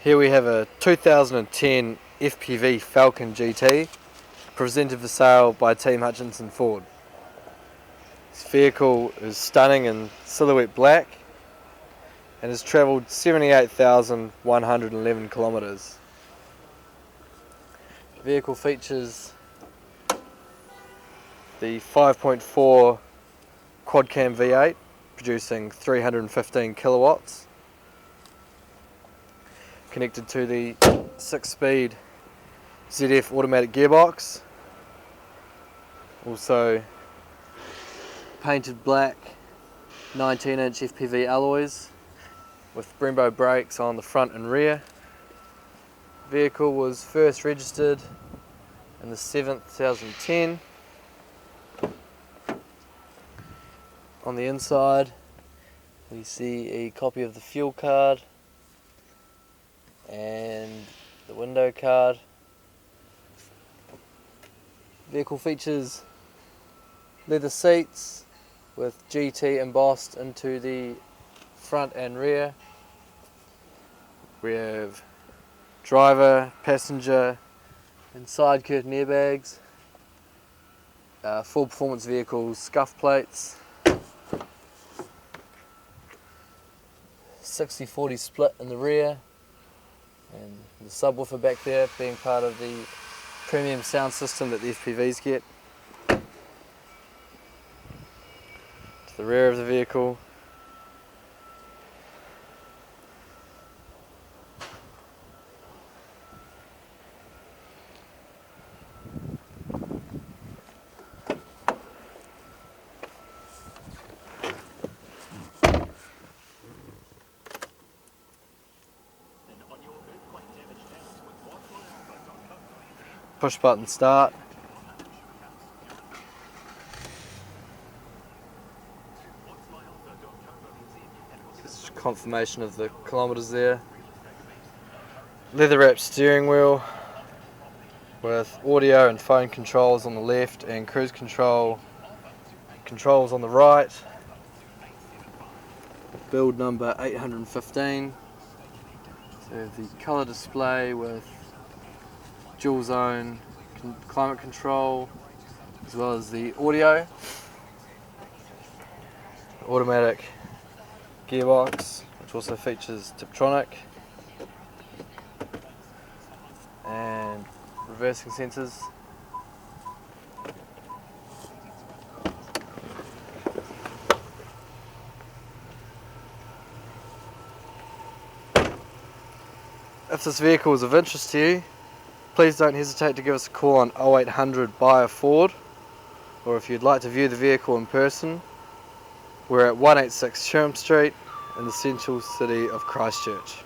Here we have a 2010 FPV Falcon GT presented for sale by Team Hutchinson Ford. This vehicle is stunning in silhouette black and has travelled 78,111 kilometres. The vehicle features the 5.4 quad cam V8 producing 315 kilowatts, connected to the 6-speed ZF automatic gearbox, also painted black 19-inch FPV alloys with Brembo brakes on the front and rear. The vehicle was first registered in the 7th, 2010. On the inside we see a copy of the fuel card and the window card. Vehicle features leather seats with GT embossed into the front and rear. We have driver, passenger and side curtain airbags, full performance vehicle scuff plates, 60-40 split in the rear, and the subwoofer back there being part of the premium sound system that the FPVs get. To the rear of the vehicle, push button start, just confirmation of the kilometres there. Leather wrapped steering wheel with audio and phone controls on the left and cruise controls on the right. Build number 815. So the colour display with dual zone climate control as well as the audio. Automatic gearbox, which also features Tiptronic and reversing sensors. If this vehicle is of interest to you, please don't hesitate to give us a call on 0800 Buy a Ford, or if you'd like to view the vehicle in person, we're at 186 Sherm Street in the central city of Christchurch.